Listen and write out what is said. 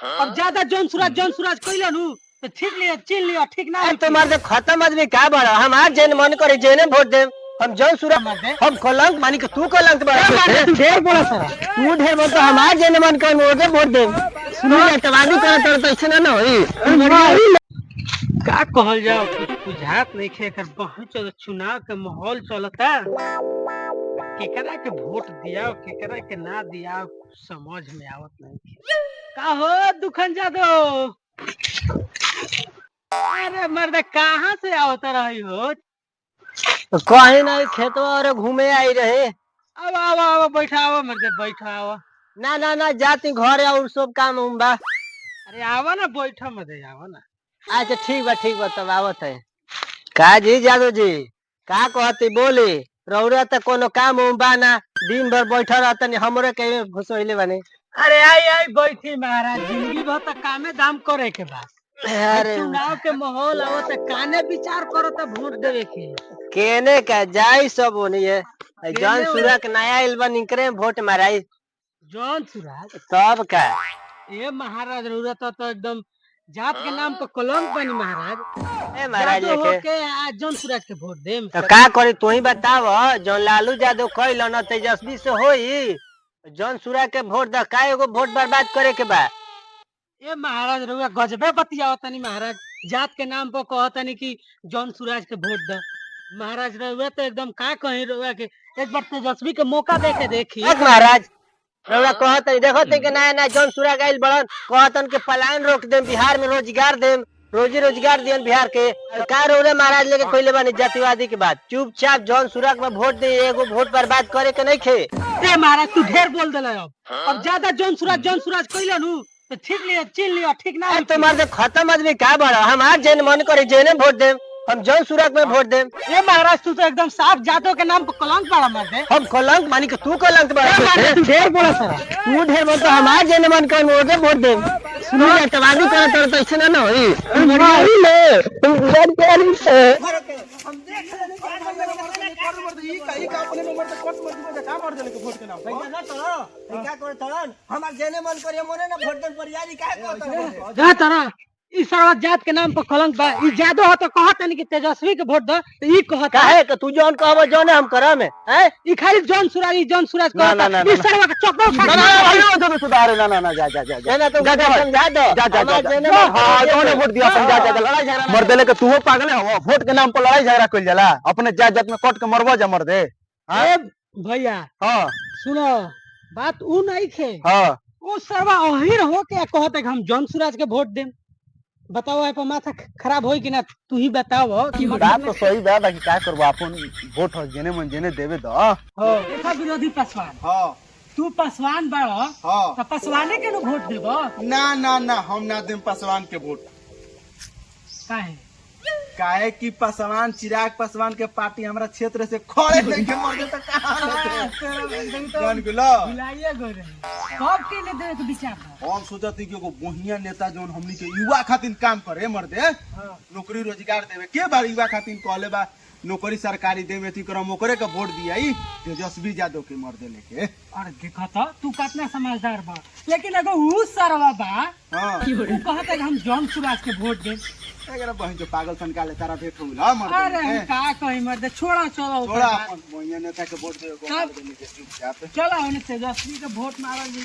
अब ज्यादा जौन सूरज कइला नु तो ठीक लिया चिन लिया ठीक ना तो मार दे खत्म आदमी का बड़ा हम आज जेन मन करे जेने वोट दे हम जौन सूरज हम कलंक मानी के तू कलंक बड़ा तू ढेर बोला सारा तू ढेर बोल तो हम आज जेने मन करे वोट दे सुनो जवाबी करे तो ऐसे ना होई का कहल जाओ कुछ बुझात नहीं खे कर बहुत चुनाव के माहौल चलता केकरा के वोट दिया केकरा के ना दिया समझ में आवत नहीं का हो दुखन जादो अरे मर्द कहाँ से आवता रही हो कहीं नहीं खेतवा और घूमे आई रहे अब आओ बैठा आओ मर्द बैठा आओ ना ना ना जाती घर और सब काम उम बा अरे आवा ना बैठा मत आवा ना अच्छा ठीक बा तब आवत है का जी जादू जी का कहती बोली रौरा त कोनो काम उम बा ना दिन भर बैठा रहता नहीं हमरे के घुसोइले बने अरे आई बैठी महाराज जिंदगी भर तक कामे दाम करे के बा अरे चुनाव के माहौल आवो त काने विचार करो त वोट देवे के केने का जाई सब होनी है जौन सूरज नया आइल बा निकरे वोट माराई जौन सूरज सब का ए महाराज रौरा तो एकदम जात के नाम पर कलंक बनी महाराज ए महाराज के आज जौन सूरज के वोट देम तो का करे तू ही बताव जौन लालू यादव कइल न तेजस्वी से होई जौन सूरज के वोट द का एगो वोट बर्बाद करे के बा ए महाराज रउआ गजबे बतियाओ तनी महाराज जात के नाम पर कहतनी कि जौन सूरज के वोट द महाराज रउआ तो एकदम का कहीं रउआ के एक बार तेजस्वी के मौका दे के देखी महाराज रउआ कहत देखो कि नया जौन सूरज आइल बड़न कहतन के पलायन रोक देम बिहार में रोजगार देम रोजगार दियन बिहार के का रउरे महाराज लेके कइले बानी जातिवादी के बात चुपचाप जौन सूरज में वोट दे एगो वोट बर्बाद करे के नहीं खे ए महाराज तू ढेर बोल देला अब ज्यादा जौन सूरज कइला नु तो ठीक लिया चिन लिया ठीक ना तो मार दे खत्म आदमी का बड़ा हम आज जेन मन करे जेने वोट दे हम जौन सूरज में वोट दे ये महाराज तू तो एकदम साफ जातों के नाम पर कलंक बड़ा मार दे हम कलंक मानी के तू कलंक बड़ा तू ढेर बोला सारा तू ढेर बोल तो हम आज जेने मन करे वोट दे सुनो जवाबी करे तो ऐसे ना होई जात के नाम पर कलंक बा ई जादो हो तो कहत नहीं कि तेजस्वी के वोट द तो ई कहत काहे कि तू जौन कहबो जौन हम करम है ई खाली जौन सूरज कहत ई सरवा के चप्पल ना सुधार ना जा ना तो समझा दो जा हां जौन वोट दिया समझा जा लड़ाई झगड़ा मर देले के तू पागल है वोट के नाम पर लड़ाई झगड़ा कइल जाला अपने जात में कट के मरबो जा मर दे हां भैया हां सुनो बात ऊ नहीं खे हां वो सरवा अहिर हो के कहत है हम जौन सूरज के वोट देम बताओ है पर माथा खराब होई कि ना तू ही बताओ कि बात तो सही बा बाकी का करबो अपन वोट हो जेने मन जेने देबे द हां देखा विरोधी पासवान हां तू पासवान बाड़ो हां तो पासवाने के नु वोट देबो ना हम ना देम पासवान के वोट काहे कि पासवान चिराग पासवान के पार्टी हमरा क्षेत्र से खड़े नहीं के मर गए त कहां जान गेलो बुलाइए गोरे कब के ने दे के विचार हम सोचत कि एगो बढ़िया नेता जोन हमनी के युवा खातिर काम करे मर्दे नौकरी रोजगार देवे के बार युवा खातिर कहले बा नौकरी सरकारी देवे थी करम ओकरे के वोट दियाई तेजस्वी यादव के मर्दे लेके और देखा तो तू कितना समझदार बा लेकिन एगो ऊ सरवा बा हां तू कहत है हम जौन सूरज के वोट दे अगर बहन जो पागल सन काले तारा भेट होइला मर्दे अरे का कहि मर्दे छोड़ा थोड़ा अपन बढ़िया नेता के वोट देवे को चुपचाप चला होने तेजस्वी के वोट मारल जी